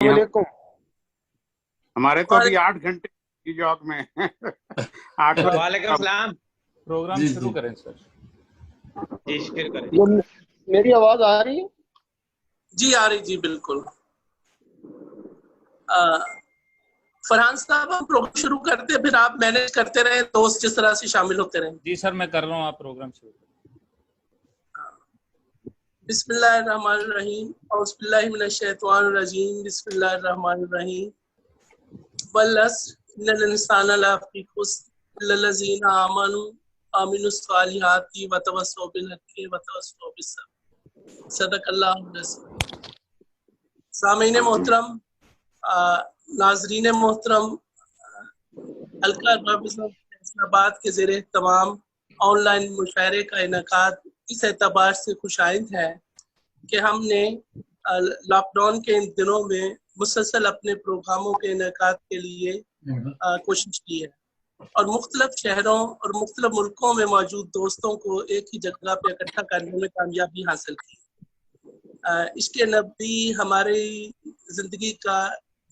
السلام علیکم. ہمارے تو ابھی 8 گھنٹے کی جاب میں 8 بجے. وعلیکم السلام. پروگرام شروع کریں سر. جی شکر کریں. میری آواز آ رہی ہے؟ جی آ رہی جی بالکل. فرحان صاحب ہم پروگرام شروع کرتے ہیں، پھر آپ مینیج کرتے رہیں، دوست جس طرح سے شامل ہوتے رہیں. جی سر میں کر رہا ہوں، آپ پروگرام شروع کریں. بسم اللہ الرحمن الرحیم. اعوذ باللہ من الشیطان الرجیم. بسم اللہ الرحمن الرحیم. والعصر ان الانسان لفی خسر الا الذین آمنوا الصالحات وتواصوا بالحق وتواصوا بالصبر. صدق اللہ العظیم. سامعین محترم، ناظرین محترم، حلقہ رابطہ فیصل آباد کے زیر اہتمام آن لائن مشاعرے کا انعقاد اس اعتبار سے خوش آئند ہے کہ ہم نے لاک ڈاؤن کے ان دنوں میں مسلسل اپنے پروگراموں کے انعقاد کے لیے کوشش کی ہے اور مختلف شہروں اور مختلف ملکوں میں موجود دوستوں کو ایک ہی جگہ پہ اکٹھا کرنے میں کامیابی حاصل کی. عشق نبی ہماری زندگی کا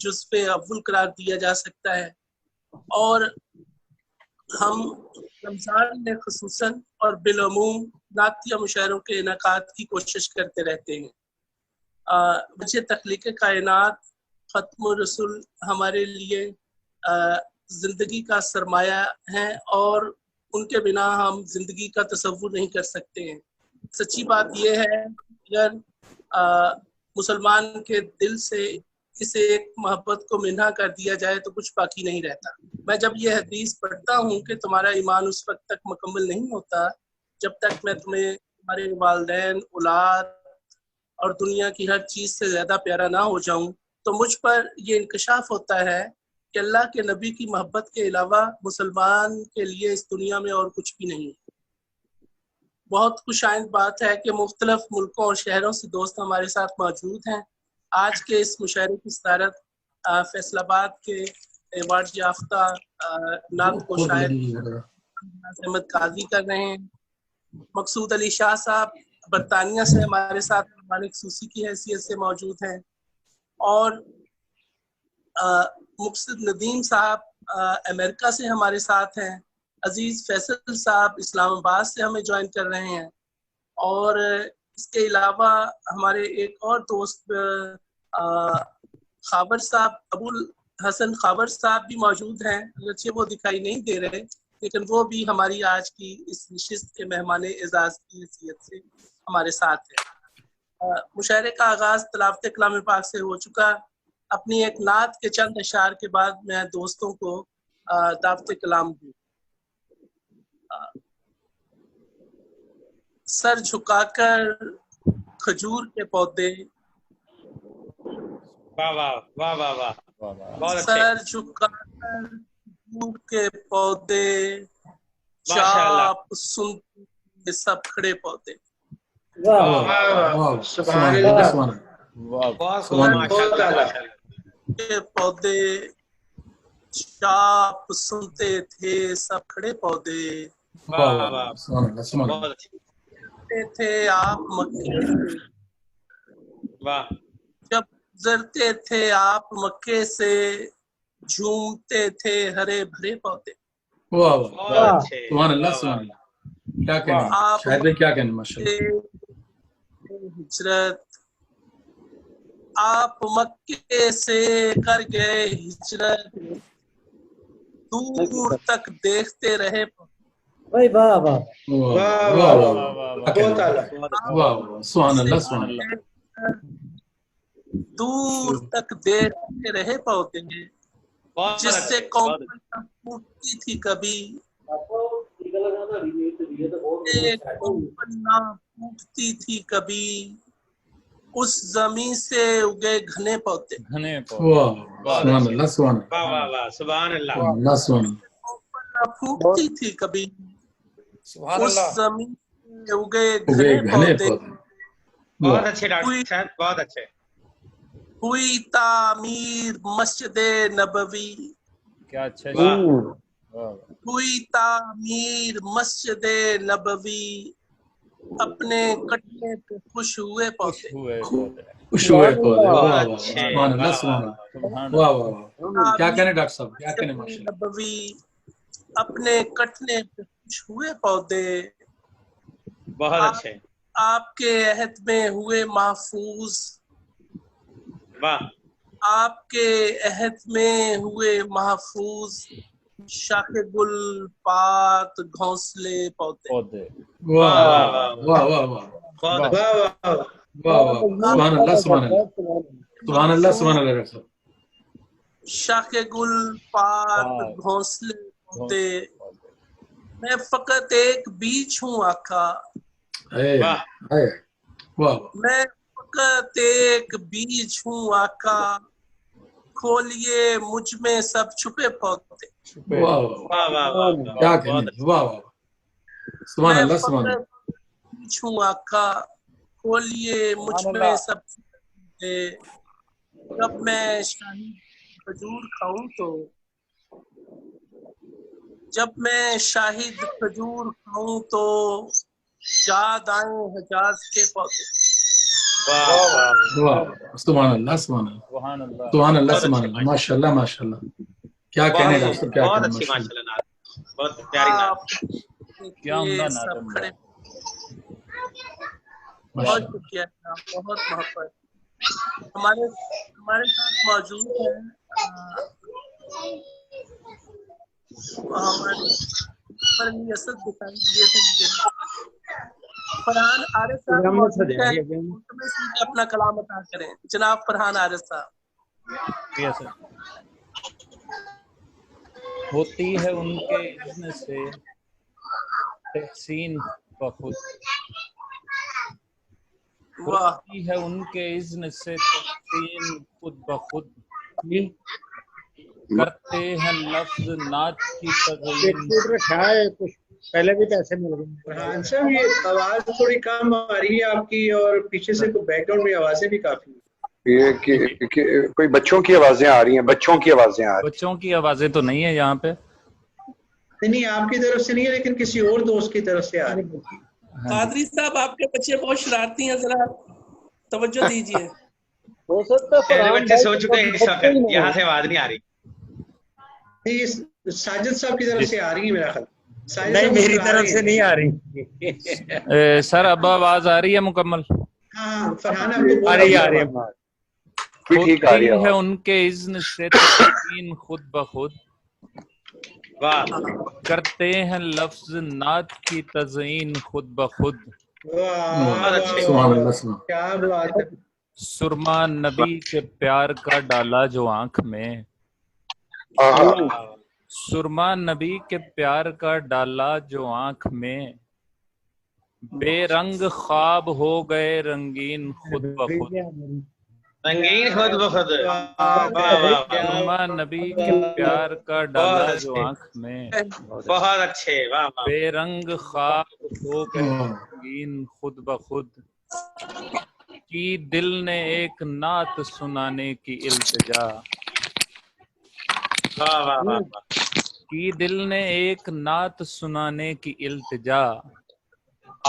جزو اول قرار دیا جا سکتا ہے اور ہم رمضان میں خصوصاً اور بالعموم نعتیہ مشاعروں کے انعقاد کی کوشش کرتے رہتے ہیں. وجہ تخلیق کائنات ختم الرسول ہمارے لیے زندگی کا سرمایہ ہیں اور ان کے بنا ہم زندگی کا تصور نہیں کر سکتے ہیں. سچی بات یہ ہے اگر مسلمان کے دل سے اسے ایک محبت کو منہا کر دیا جائے تو کچھ باقی نہیں رہتا. میں جب یہ حدیث پڑھتا ہوں کہ تمہارا ایمان اس وقت تک مکمل نہیں ہوتا جب تک میں تمہیں تمہارے والدین، اولاد اور دنیا کی ہر چیز سے زیادہ پیارا نہ ہو جاؤں، تو مجھ پر یہ انکشاف ہوتا ہے کہ اللہ کے نبی کی محبت کے علاوہ مسلمان کے لیے اس دنیا میں اور کچھ بھی نہیں. بہت خوش آئند بات ہے کہ مختلف ملکوں اور شہروں سے دوست ہمارے ساتھ موجود ہیں. آج کے اس مشاعرے کی صدارت فیصل آباد کے ایوارڈ یافتہ نعت کو شاعر احمد قاضی کر رہے ہیں. مقصود علی شاہ صاحب برطانیہ سے ہمارے ساتھ مہمان خصوصی کی حیثیت سے موجود ہیں اور مقصد ندیم صاحب امریکہ سے ہمارے ساتھ ہیں. عزیز فیصل صاحب اسلام آباد سے ہمیں جوائن کر رہے ہیں اور اس کے علاوہ ہمارے ایک اور دوست خابر صاحب، ابو الحسن خابر صاحب بھی موجود ہیں. اگرچہ وہ دکھائی نہیں دے رہے لیکن وہ بھی ہماری آج کی اس نشست کے مہمان اعزاز کی حیثیت سے ہمارے ساتھ ہیں. مشاعرے کا آغاز تلاوت کلام پاک سے ہو چکا. اپنی ایک نعت کے چند اشعار کے بعد میں دوستوں کو دعوت کلام دوں. سر جھکا کر کھجور کے پودے، واہ واہ واہ واہ واہ، بہت اچھے. سر جھکا کر کھجور کے پودے، ماشاءاللہ. چاپ سنتے سب کھڑے پودے. سبحان اللہ. بہت خوب، ماشاءاللہ ماشاءاللہ. کے پودے چاپ سنتے تھے سب کھڑے پودے، واہ واہ، بہت اچھے. تھے آپ مکے سے، واہ جب گزرتے تھے آپ مکے سے، جھومتے تھے ہرے بھرے پودے. بہت اچھے. سبحان اللہ سبحان اللہ. کیا کہنا آپ شاید میں، کیا کہنا ماشاءاللہ. ہجرت، آپ مکے سے کر گئے ہجرت، دور تک دیکھتے رہے پودے. واہ واہ سبحان اللہ سبحان اللہ. دور تک دیکھتے رہے پودے، جس سے قوم پھوٹتی تھی کبھی، نہ پھوٹتی تھی کبھی، اس زمین سے اگے گھنے پودے. سبحان اللہ سبحان اللہ. واہ واہ واہ، سبحان اللہ. اللہ سبحان اللہ. نہ پھوٹتی تھی کبھی، سبحان اس اللہ. زمین سے اگے گھنے پودے. بہت اچھے ڈاکٹر صاحب، بہت اچھے. ہوئی تعمیر مسجد نبوی، کیا اچھا. ہوئی تعمیر مسجد نبوی، اپنے کٹنے پہ خوش ہوئے پودے. خوش ہوئے پودے. واہ واہ اچھے. سبحان اللہ سبحان اللہ. واہ واہ واہ. کیا کہنے ڈاکٹر صاحب کیا کہنے ماشاء اللہ. نبوی اپنے کٹنے پہ خوش ہوئے پودے بہت اچھے. آپ کے عہد میں ہوئے محفوظ. واہ. آپ کے عہد میں ہوئے محفوظ شاخ گل پات گھونسلے پودے. واہ واہ واہ واہ واہ بہت اچھے. واہ واہ واہ واہ سبحان اللہ سبحان اللہ سبحان اللہ سبحان اللہ. ڈاکٹر صاحب شاخ گل پات گھونسلے پودے میں فقط ایک بیج ہوں آقا. واہ. واہ میں فقط ایک بیج ہوں آقا کھولیے مجھ میں سب چھپے پودے. واہ واہ واہ واہ. کیا کہنے. واہ واہ سبحان اللہ سبحان اللہ. بیج ہوں آقا کھولیے مجھ میں سب چھپے پودے. جب میں شاہی کھجور کھاؤں تو جب میں شاہد کھجور کھاؤں تو یاد آئیں حجاز کے پودے. واہ سبحان اللہ سبحان اللہ سبحان اللہ سبحان اللہ. ماشاء اللہ ماشاء اللہ. کیا کہنے ڈاکٹر صاحب کیا بہت کہنے اچھی ماشاء اللہ. ماشاء اللہ. بہت پیاری نعت. کیا سب کھڑے بہت شکریہ جناب. بہت محبت. ہمارے ساتھ موجود ہیں ہمارے اسد دکھائی دیے تھے مجھے فرحان عارف صاحب موجود ہیں. اپنا کلام عطا کریں جناب فرحان عارف صاحب. ہوتی ہے ان کے اذن سے تحسین بخود. ہوتی ہے ان کے اذن سے تحسین خود بخود. کرتے ہیں لفظ نعت کی تزئین. کچھ پہلے بھی پیسے مل گئے. فرحان صاحب یہ آواز تھوڑی کم آ رہی ہے آپ کی اور پیچھے سے بیک گراؤنڈ میں آوازیں بھی کافی ہیں. یہ کوئی بچوں کی آوازیں آ رہی ہیں. بچوں کی آوازیں آ رہی ہیں. بچوں کی آوازیں تو نہیں ہے یہاں پہ. نہیں آپ کی طرف سے نہیں ہے لیکن کسی اور دوست کی طرف سے آ رہی ہے. قادری صاحب آپ کے بچے بہت شرارتی ہیں ذرا توجہ دیجیے. ہو سکتا ہے میرے بچے سو چکے ہیں اس وقت. یہاں سے آواز نہیں آ رہی. نہیں ساجد صاحب کی طرف سے آ رہی ہے میرا خیال. نہیں میری طرف سے نہیں آ رہی. سر اب آواز آ رہی ہے مکمل. ہاں فرحان آپ کو آ رہی ہے ٹھیک آ رہی ہوتی ہے ان کے اذن سے تحسین خود بخود. واہ. کرتے ہیں لفظ نعت کی تزئین خود بخود. سبحان اللہ سبحان. کیا بات ہے. سرما نبی کے پیار کا ڈالا جو آنکھ میں. سرما نبی کے پیار کا ڈالا جو آنکھ میں. بے رنگ خواب ہو گئے رنگین خود بخود. رنگین خود بخود. سرما نبی کے پیار کا ڈالا جو آنکھ میں. بہت اچھے. واہ واہ. بے رنگ خواب ہو گئے رنگین خود بخود. کی دل نے ایک نعت سنانے کی التجا. واہ واہ واہ. کی دل نے ایک نعت سنانے کی التجا.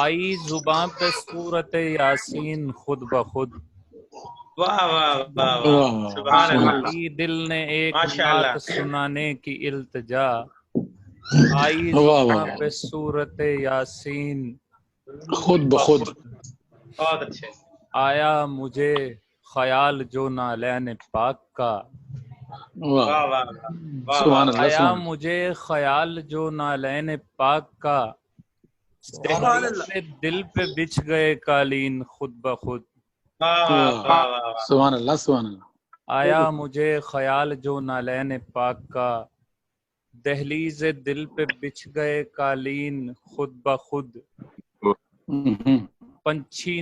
آئی زباں پہ صورت یاسین خود بخود. واہ واہ واہ واہ. سبحان اللہ. کی دل نے ایک ماشاء اللہ. نعت سنانے کی التجا. آئی زباں پہ صورت یاسین خود بخود. بہت اچھے. آیا مجھے خیال جو نالین پاک کا. واہ واہ واہ. سبحان اللہ آیا سبحان. مجھے خیال جو نالین پاک کا. دل پہ بچھ گئے قالین خود بخود. سبحان اللہ سبحان اللہ. آیا مجھے خیال جو نالین پاک کا. دہلیز دل پہ بچھ گئے قالین خود بخود. پنچھی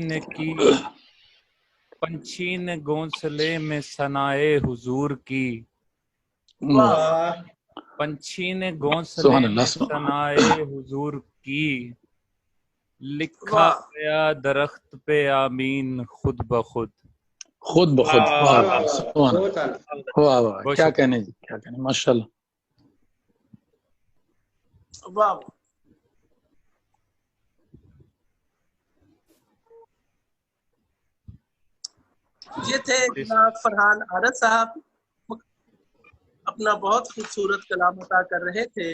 نے گھونسلے میں ثنائے حضور کی. پنچھی نے گھونسلے میں ثنائے حضور کی. لکھا گیا درخت پہ آمین خود بخود. خود بخود. واہ واہ کیا کہنے جی کیا کہنے ماشاء اللہ. واہ. یہ تھے جناب فرحان عارض صاحب، اپنا بہت خوبصورت کلام عطا کر رہے تھے.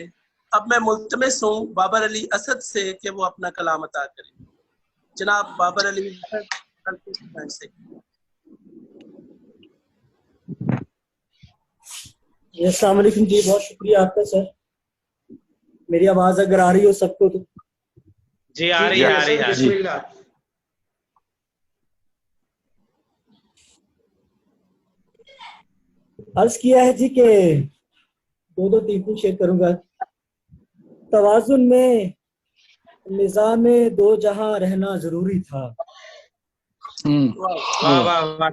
اب میں ملتمس ہوں بابر علی اسد سے کہ وہ اپنا کلام عطا کریں. جناب بابر علی اسد سے. السلام علیکم جی، بہت شکریہ آپ کا سر. میری آواز اگر آ رہی ہو سب کو تو؟ جی آ رہی ہے. بسم اللہ. عرض کیا ہے جی کہ دو تین شیئر کروں گا. توازن میں نظام دو جہاں رہنا ضروری تھا.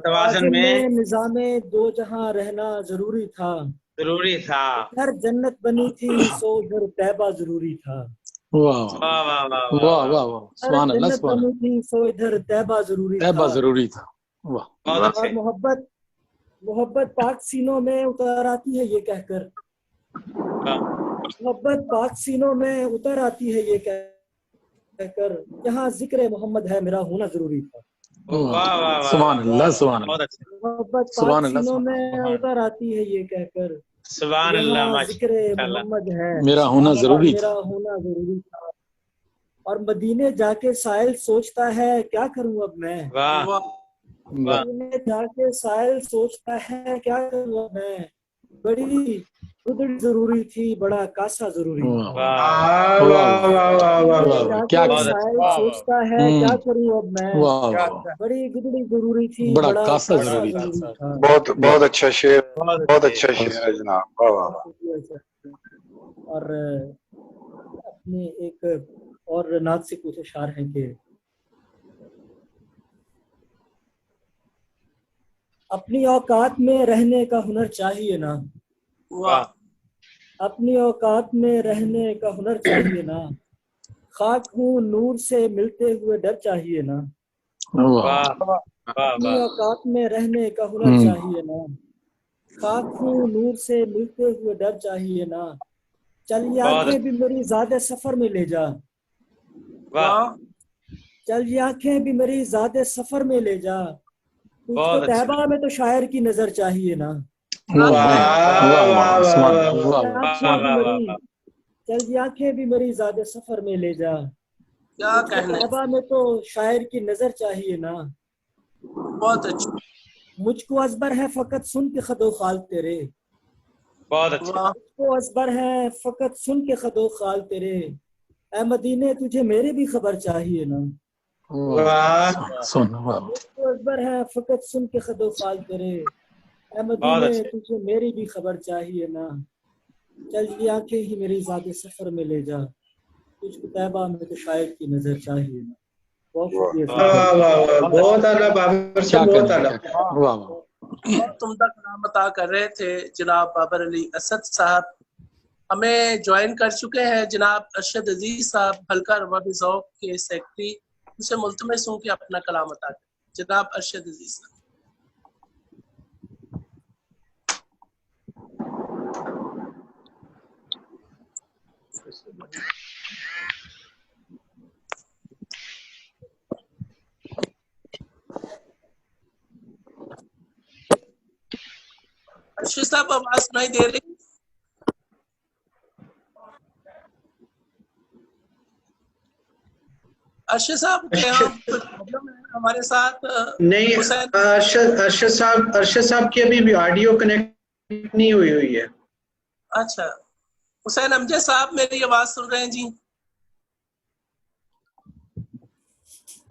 توازن میں نظام دو جہاں رہنا ضروری تھا. ہر جنت بنی تھی سو ادھر طیبہ ضروری تھا. سبحان اللہ جنت بنی تھی سو ادھر طیبہ ضروری تھا. اور محبت پاک سینوں میں اتر آتی ہے یہ کہہ کر، محبت پاک سینوں میں اتر آتی ہے یہ کہہ کر، جہاں ذکر محمد ہے میرا ہونا ضروری تھا. سبحان اللہ سبحان اللہ. محبت پاک سینوں میں اتر آتی ہے یہ کہہ کر، جہاں ذکر محمد ہے میرا ہونا ضروری تھا. تھا. اور مدینے جا کے سائل سوچتا ہے کیا کروں اب میں، مدینے جا کے سائل سوچتا ہے کیا کروں اب میں، بڑی گدڑ ضروری تھی بڑا کاسا ضروری تھا. سائل سوچتا ہے کیا کروں اب میں، بڑی گدڑی ضروری تھی بڑا کاسا ضروری تھا. بہت اچھا شعر، بہت اچھا شعر ہے جناب. اور اپنے ایک اور نعت سے کچھ اشعار ہیں کہ اپنی اوقات میں رہنے کا ہنر چاہیے نا، اپنی اوقات میں رہنے کا ہنر چاہیے نا، خاک ہوں نور سے ملتے ہوئے ڈر چاہیے نا، اپنی اوقات میں رہنے کا ہنر چاہیے نا، خاک ہوں نور سے ملتے ہوئے ڈر چاہیے نا، چل یہ آنکھیں بھی میری زیادہ سفر میں لے جا، چل یہ آنکھیں بھی میری زیادہ سفر میں لے جا، تجھ کو طیبہ میں تو شاعر کی نظر چاہیے نا، چل یہ آنکھیں بھی میری زیادہ سفر میں لے جا، طیبہ میں تو شاعر کی نظر چاہیے نا. بہت اچھا. مجھ کو ازبر ہے فقط سن کے خد و خال تیرے، بہت اچھا. مجھ کو ازبر ہے فقط سن کے خد و خال تیرے، اے مدینے تجھے میری بھی خبر چاہیے نا، مجھ کو ازبر ہے فقط سن کے خد و خال تیرے، اے مدینے تجھے میری بھی خبر چاہیے نا، چل یہ آنکھیں ہی میری ذات سفر میں لے جا، تجھ کو طیبہ میں تو شاعر کی نظر چاہیے نا. بہت شکریہ. بہت اعلیٰ بابر صاحب، بہت اعلیٰ. بہت عمدہ کلام عطا کر رہے تھے جناب بابر علی اسد صاحب. ہمیں جوائن کر چکے ہیں جناب ارشد عزیز صاحب، حلقہ روابط ذوق کے سیکرٹری. ان سے ملتمس ہوں کہ اپنا کلام عطا کریں. جناب ارشد عزیز صاحب. ارشد صاحب آواز سنائی دے رہی؟ ارشد صاحب ہمارے ساتھ نہیں، ارشد صاحب کی ابھی بھی آڈیو کنیکٹ نہیں ہوئی ہے. اچھا، حسین امجد صاحب میری آواز سن رہے ہیں جی؟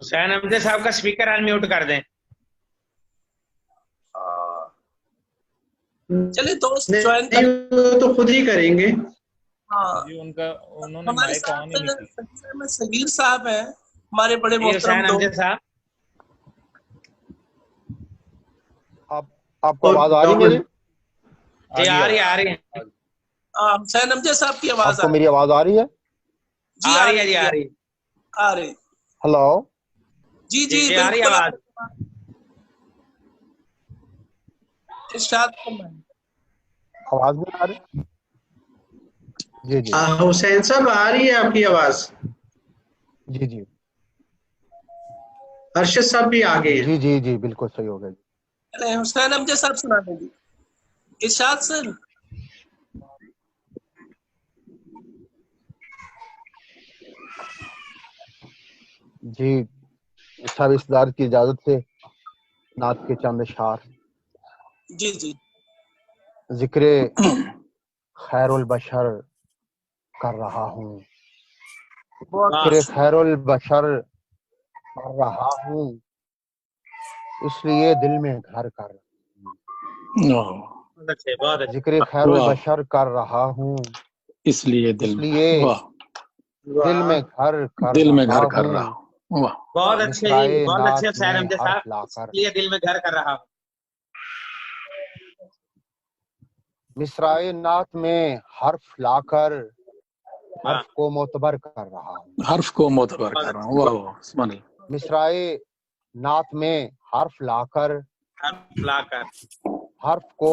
حسین امجد صاحب کا سپیکر ان میوٹ کر دیں. چلیے دوست جوائن تو خود ہی کریں گے. ہمارے ساتھ صغیر صاحب ہیں، ہمارے بڑے محترم دوست. آپ کو آواز آ رہی میری؟ جی آ رہی ہے. حسین امجد صاحب کی آواز آپ کو میری آواز آ رہی ہے؟ جی آ رہی. ہلو جی آ رہی آواز. آواز نہیں آ رہی؟ جی حسین صاحب آ رہی ہے آپ کی آواز. جی ارشد صاحب بھی آ گئے. جی بالکل صحیح ہو گیا. حسین امجد صاحب سنا دیں گے. ارشاد سر. جی صاحب اسدار کی اجازت سے نعت کے چند اشعار. جی جی. ذکر خیر البشر کر رہا ہوں، ذکر خیر البشر کر رہا ہوں، اس لیے دل میں گھر کر رہا ہوں. ذکر خیر البشر کر رہا ہوں، اس لیے دل میں گھر کر رہا ہوں. بہت اچھے جی، بہت اچھے حسین امجد صاحب. اس لیے دل میں گھر کر رہا ہوں. مصرائے نعت میں حرف لا کر حرف کو معتبر کر رہا ہوں. حرف کو معتبر کر رہا ہوں. واہ سبحان اللہ. مصرائے نعت میں حرف لا کر حرف کو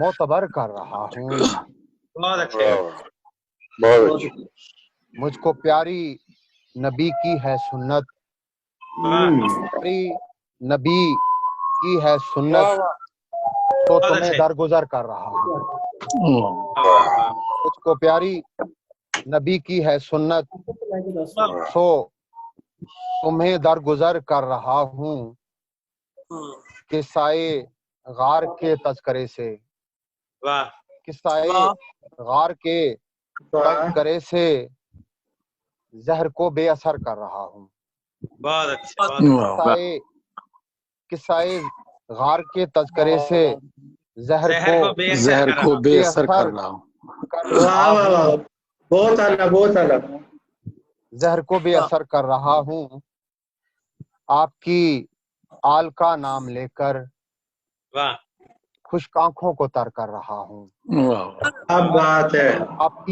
معتبر کر رہا ہوں. بہت اچھے. مجھ کو پیاری نبی کی ہے سنت، پیاری نبی کی ہے سنت، تو تمہیں درگزر کر رہا ہوں. مجھ کو پیاری نبی کی ہے سنت، سو تمہیں درگزر کر رہا ہوں. قصۂ غار کے تذکرے سے، قصۂ غار کے تذکرے سے زہر کو بے اثر کر رہا ہوں. قصۂ غار کے تذکرے سے زہر کو بے اثر کر رہا ہوں. بہت اعلیٰ بہت اعلیٰ. زہر کو بے اثر کر رہا ہوں. آپ کی آل کا نام لے کر خشک آنکھوں کو تر کر رہا ہوں. اب بات ہے. آپ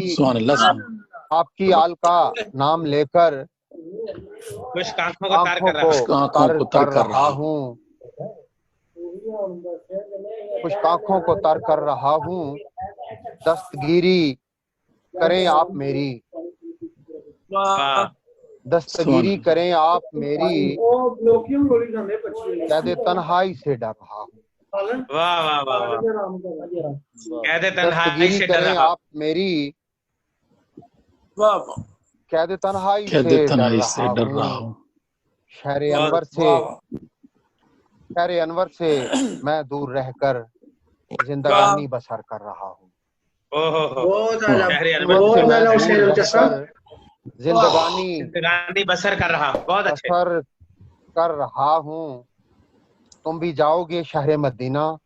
کی آل کا نام لے کر خشک آنکھوں کو تر کر رہا ہوں. خشک آنکھوں کو تر کر رہا ہوں. دستگیری کریں آپ میری، دستگیری کریں آپ میری، قید تنہائی سے ڈر رہا ہوں. دستگیری کریں آپ میری، قید تنہائی سے ڈر رہا ہوں. شہر انور سے میں دور رہ کر زندگانی بسر کر رہا ہوں. زندگانی بسر کر رہا ہوں. بہت اچھے. بسر کر رہا ہوں. تم بھی جاؤ گے شہر مدینہ،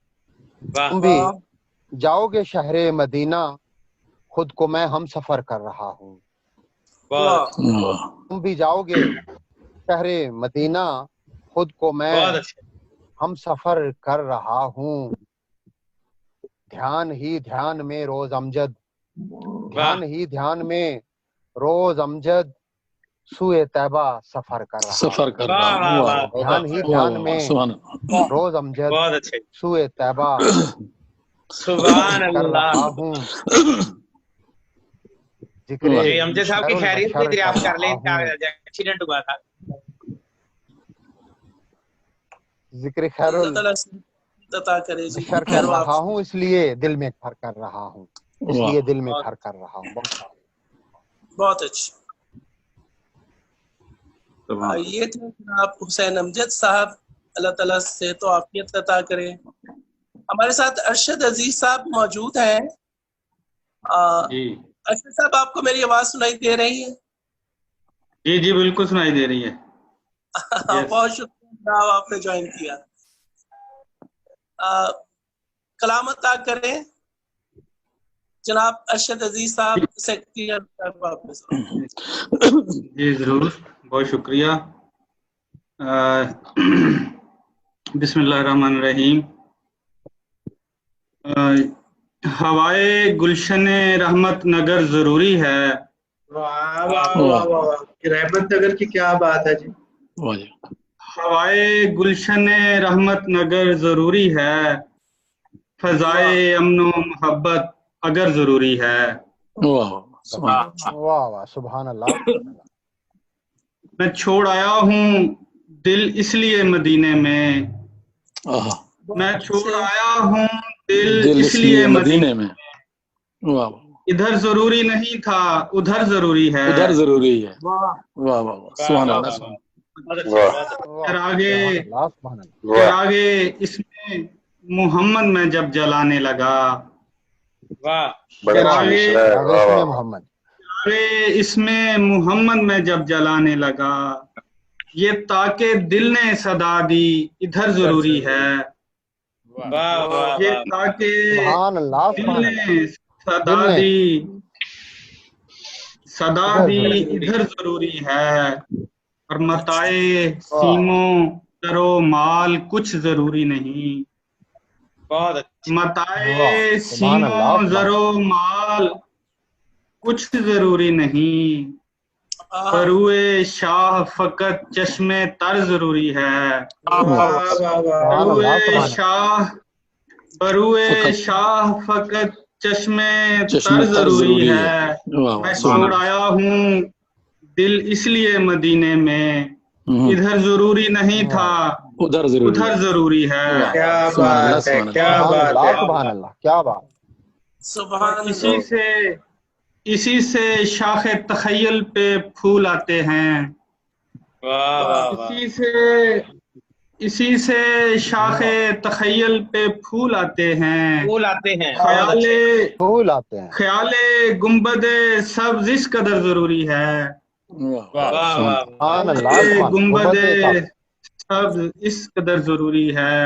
تم بھی جاؤ گے شہر مدینہ، خود کو میں ہم سفر کر رہا ہوں. تم بھی جاؤ گے شہر مدینہ، خود کو میں ہم سفر کر رہا ہوں. دھیان ہی دھیان میں روز امجد، دھیان ہی دھیان میں روز امجد سوئے طیبہ سفر کر رہا ہوں. دھیان ہی دھیان میں روز امجد سوئے طیبہ کر رہا ہوں. ذکر امجد صاحب کی خیریت بھی دریافت کر لیں. ایکسیڈنٹ ہوا تھا. ذکر خیر البشر کر رہا ہوں، اس لیے دل میں گھر کر رہا ہوں. اس لیے دل میں گھر کر رہا ہوں. بہت اچھی. یہ تھے جناب حسین امجد صاحب، اللہ تعالیٰ سے تو عافیت عطا کرے. ہمارے ساتھ ارشد عزیز صاحب موجود ہیں. ارشد صاحب آپ کو میری آواز سنائی دے رہی ہے؟ جی جی بالکل سنائی دے رہی ہے. بہت شکریہ جناب آپ نے جوائن کیا. کلام عطا کریں جناب ارشد عزیز صاحب، سیکرٹری. جی ضرور، بہت شکریہ. بسم اللہ الرحمن الرحیم. ہوائے گلشن رحمت نگر ضروری ہے. رحمت نگر کی کیا بات ہے جی. ہوائے گلشن رحمت نگر ضروری ہے، فضائے امن و محبت اگر ضروری ہے. واہ سبحان اللہ. میں چھوڑ آیا ہوں دل اس لیے مدینے میں، میں چھوڑ آیا ہوں دل اس لیے مدینے میں. واہ ادھر ضروری نہیں تھا ادھر ضروری ہے. ادھر ضروری ہے. واہ واہ سبحان اللہ. پھر آگے اس میں محمد میں جب جلانے لگا. پھر آگے اس میں محمد میں جب جلانے لگا. یہ تاکہ دل نے صدا دی ادھر ضروری ہے. یہ تاکہ دل نے صدا دی ادھر ضروری ہے. اور متائے سیموں ترو مال کچھ ضروری نہیں. متائے سیموں زرو مال کچھ ضروری نہیں. بروئے شاہ فقط چشم تر ضروری ہے. بروئے شاہ فقط چشم تر ضروری ہے. میں چھوڑ آیا ہوں دل اس لیے مدینے میں. ادھر ضروری نہیں تھا ادھر ضروری ہے. کیا بات ہے کیا بات ہے. سبحان اللہ کیا بات. اسی سے شاخ تخیل پہ پھول آتے ہیں. اسی سے شاخ تخیل پہ پھول آتے ہیں. خیال گنبد سبز اس قدر ضروری ہے. گنبد سبز اس قدر ضروری ہے.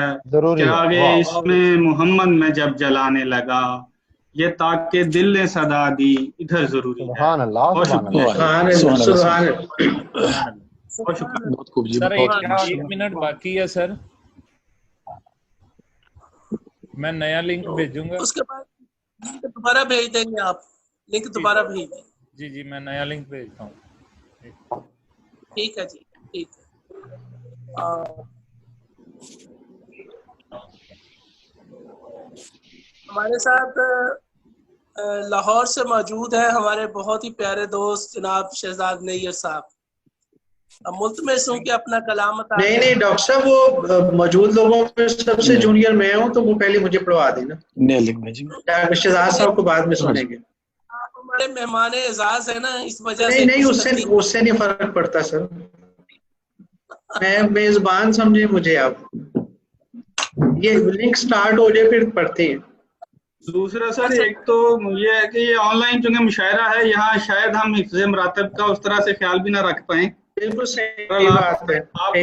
کہ آگے اس میں محمد میں جب جلانے لگا. یہ تاکہ دل نے صدا دی ادھر ضروری ہے. سبحان اللہ سر 1 منٹ باقی ہے سر. میں نیا لنک بھیجوں گا. اس کے بعد لنک دوبارہ بھیج دیں گے. آپ لنک دوبارہ بھیج دیں. جی میں نیا لنک بھیجتا ہوں. ٹھیک ہے جی ٹھیک ہے. ہمارے ساتھ لاہور سے موجود ہے ہمارے بہت ہی پیارے دوست جناب شہزاد نیئر صاحب. ملتمس ہوں کہ اپنا کلام نہیں ڈاکٹر صاحب وہ موجود لوگوں میں سب سے جونیئر میں ہوں تو وہ پہلے مجھے پڑھوا دینا. شہزاد صاحب کو بعد میں سنیں گے. آپ ہمارے مہمان اعزاز ہیں نا اس وجہ سے. نہیں اس سے نہیں فرق پڑتا سر. میں میزبان سمجھے مجھے. آپ یہ لنک سٹارٹ ہو جائے پھر پڑھتے ہیں. دوسرا سر ایک تو یہ ہے کہ یہ آن لائن چونکہ مشاعرہ ہے یہاں شاید ہم حفظ مراتب کا اس طرح سے خیال بھی نہ رکھ پائیں. بالکل صحیح بات ہے. آپ